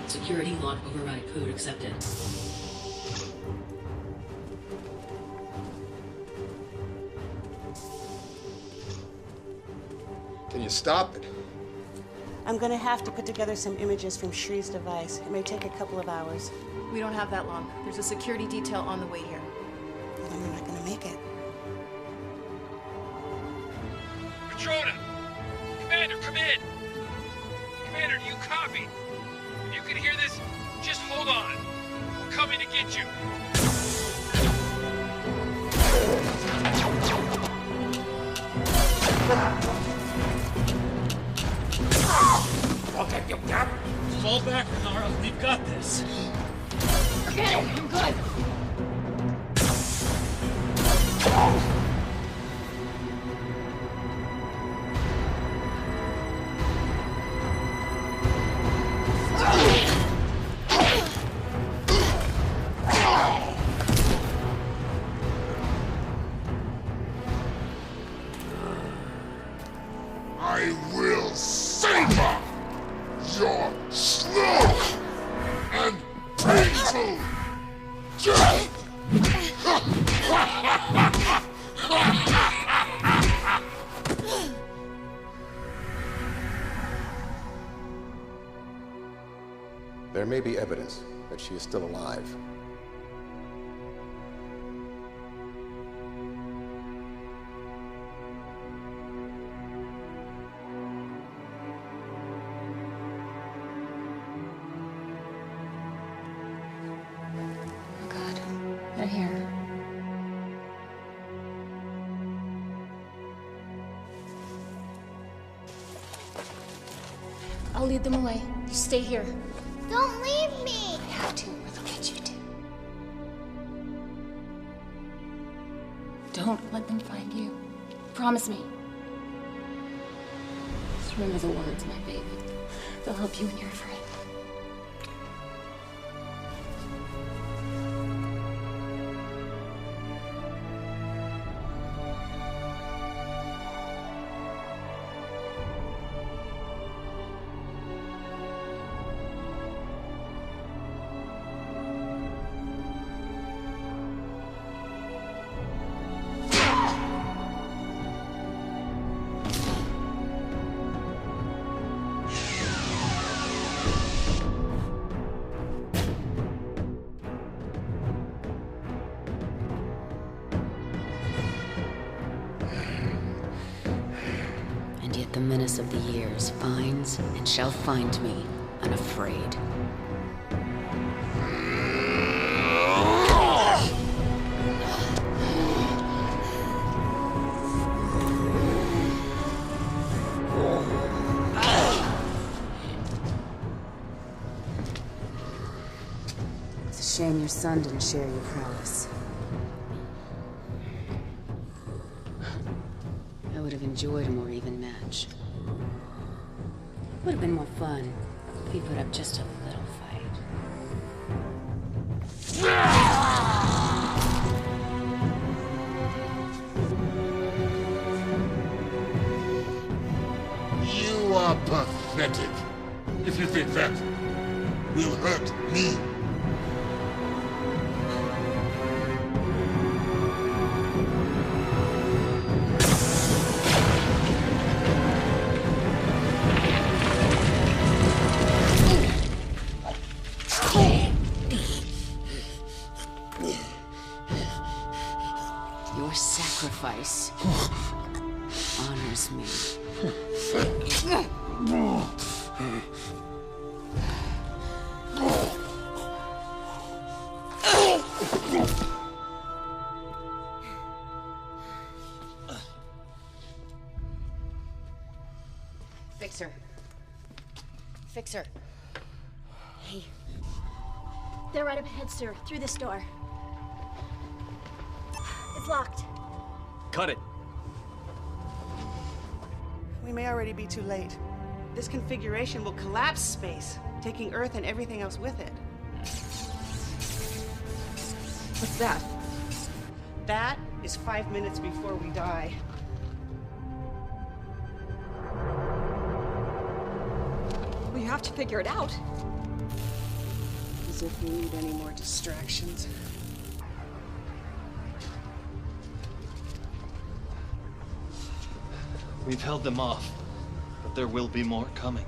Security lock override code accepted. Can you stop it? I'm gonna have to put together some images from Shree's device. It may take a couple of hours. We don't have that long. There's a security detail on the way here. Then we're not gonna make it. Patrona! Commander, come in! Commander, do you copy? If you can hear this, just hold on. We're coming to get you. Okay, fall back, Nara. We've got this. Okay, I'm good. I will savor your slow and painful death! There may be evidence that she is still alive. Oh God, they're here. I'll lead them away. You stay here. Don't leave me! I have to, or they'll get you too. Don't let them find you. Promise me. Just remember the words, my baby. They'll help you and your friend. The menace of the years finds and shall find me unafraid. It's a shame your son didn't share your prowess. I would have enjoyed a more even match. Would have been more fun if he put up just a little fight. You are pathetic. If you think that will hurt me. Your sacrifice honors me. Fixer. Fixer. Hey. They're right up ahead, sir. Through this door. It's locked. Cut it. We may already be too late. This configuration will collapse space, taking Earth and everything else with it. What's that? That is 5 minutes before we die. We have to figure it out. As if we need any more distractions. We've held them off, but there will be more coming.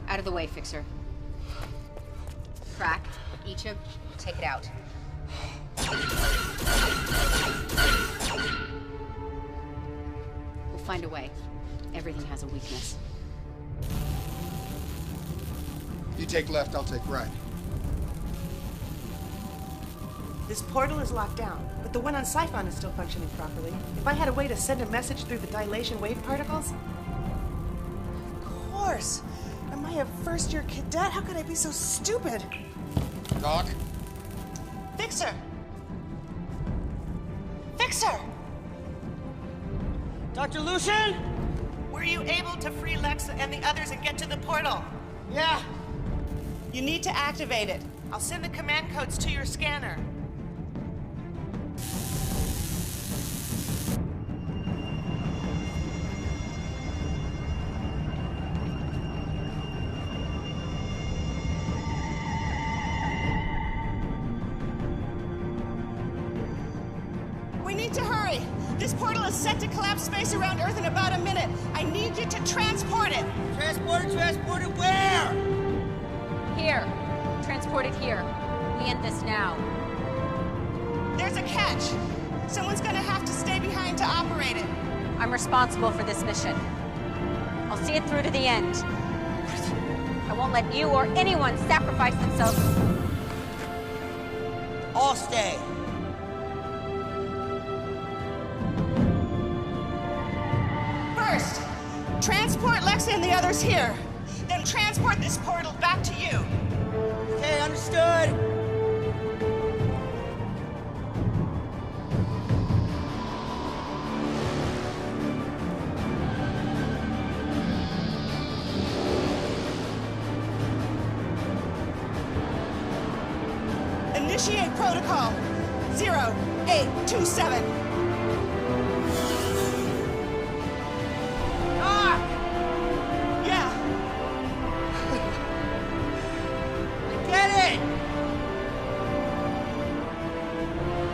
Out of the way, Fixer. Crack, Ichib, take it out. We'll find a way. Everything has a weakness. You take left, I'll take right. This portal is locked down, but the one on Siphon is still functioning properly. If I had a way to send a message through the dilation wave particles... Of course! Am I a first-year cadet? How could I be so stupid? Doc? Fixer! Fixer! Dr. Lucian? Were you able to free Lex and the others and get to the portal? Yeah. You need to activate it. I'll send the command codes to your scanner. We need to hurry. This portal is set to collapse space around Earth in about a minute. I need you to transport it. Transport it where? Here. Transport it here. We end this now. There's a catch. Someone's gonna have to stay behind to operate it. I'm responsible for this mission. I'll see it through to the end. I won't let you or anyone sacrifice themselves. All stay. First, transport Lexa and the others here. Then transport this portal back to you. Okay, understood. Initiate protocol 0827. Doc! Yeah. I get it!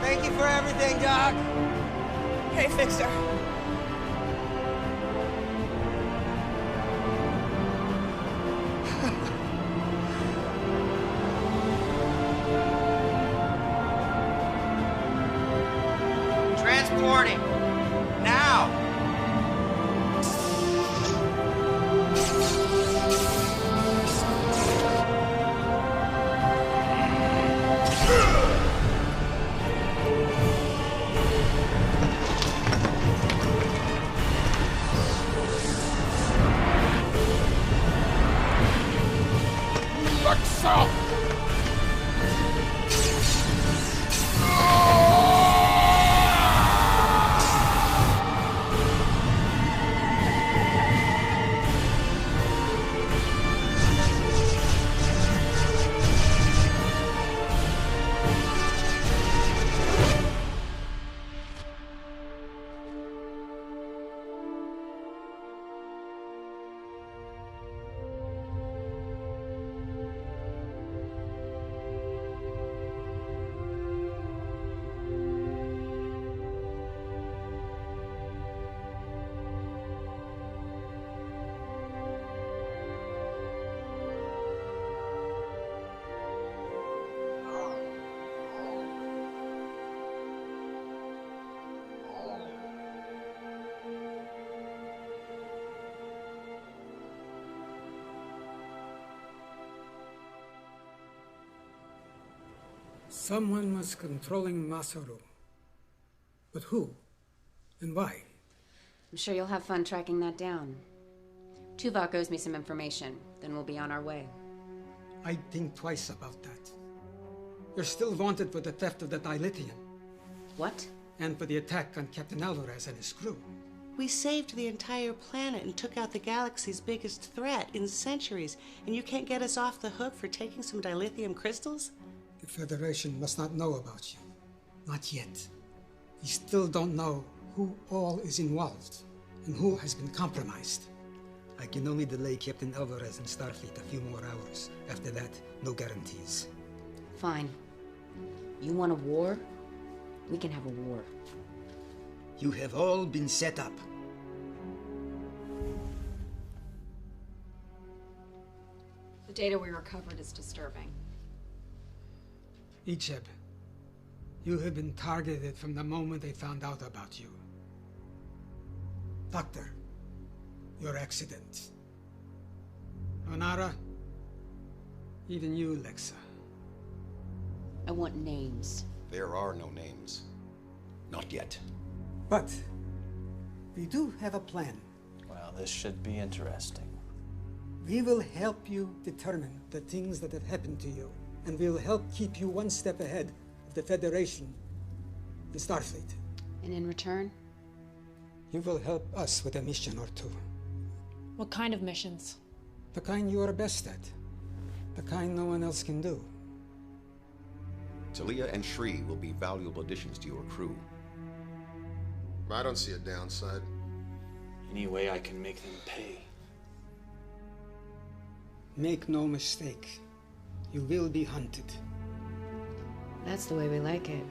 Thank you for everything, Doc. Hey, Fixer. Transporting. Now. Lexa! Someone was controlling Masaru. But who? And why? I'm sure you'll have fun tracking that down. Tuvok owes me some information, then we'll be on our way. I'd think twice about that. You're still wanted for the theft of the dilithium. What? And for the attack on Captain Alvarez and his crew. We saved the entire planet and took out the galaxy's biggest threat in centuries, and you can't get us off the hook for taking some dilithium crystals? The Federation must not know about you. Not yet. We still don't know who all is involved and who has been compromised. I can only delay Captain Alvarez and Starfleet a few more hours. After that, no guarantees. Fine. You want a war? We can have a war. You have all been set up. The data we recovered is disturbing. Icheb, you have been targeted from the moment they found out about you. Doctor, your accident. Onara, even you, Lexa. I want names. There are no names. Not yet. But we do have a plan. Well, this should be interesting. We will help you determine the things that have happened to you, and we'll help keep you one step ahead of the Federation and Starfleet. And in return? You will help us with a mission or two. What kind of missions? The kind you are best at. The kind no one else can do. Talia and Shri will be valuable additions to your crew. I don't see a downside. Any way I can make them pay. Make no mistake. You will be hunted. That's the way we like it.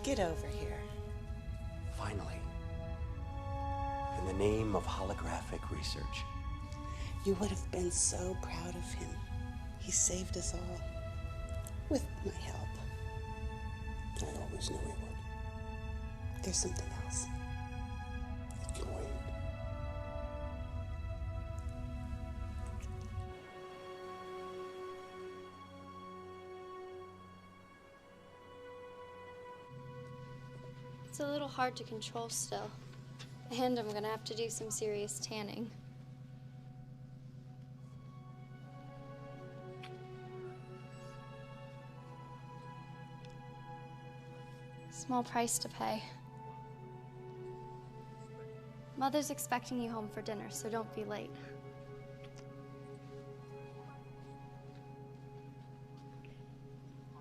Get over here. Finally. In the name of holographic research. You would have been so proud of him. He saved us all. With my help. I always knew he would. There's something else. It can wait. It's a little hard to control still. And I'm gonna have to do some serious tanning. Small price to pay. Mother's expecting you home for dinner, so don't be late.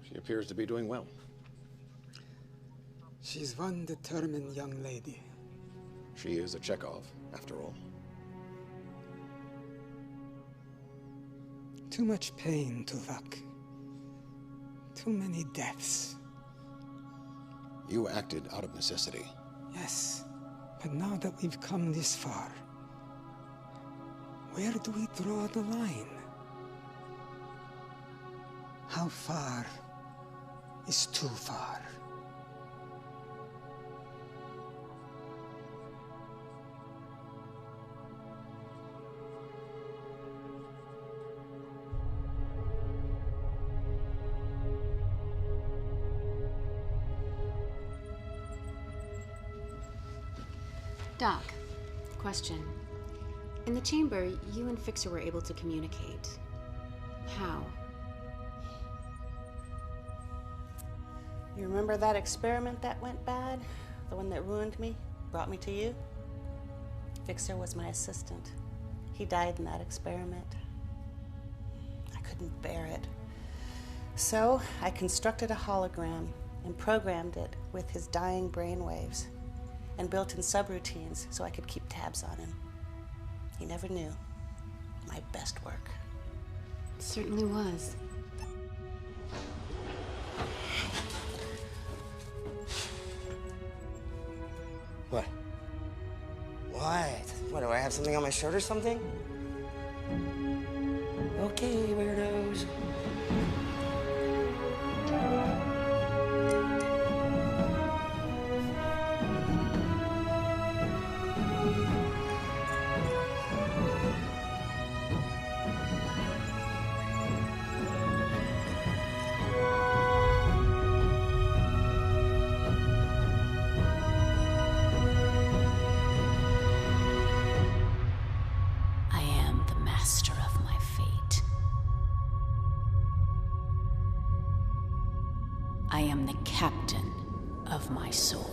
She appears to be doing well. She's one determined young lady. She is a Chekhov, after all. Too much pain, Tuvok. Too many deaths. You acted out of necessity. Yes, but now that we've come this far, where do we draw the line? How far is too far? Doc, question. In the chamber, you and Fixer were able to communicate. How? You remember that experiment that went bad? The one that ruined me? Brought me to you? Fixer was my assistant. He died in that experiment. I couldn't bear it. So I constructed a hologram and programmed it with his dying brainwaves and built in subroutines so I could keep tabs on him. He never knew. My best work. It certainly was. What? What? What, do I have something on my shirt or something? Okay, weirdos. I am the captain of my soul.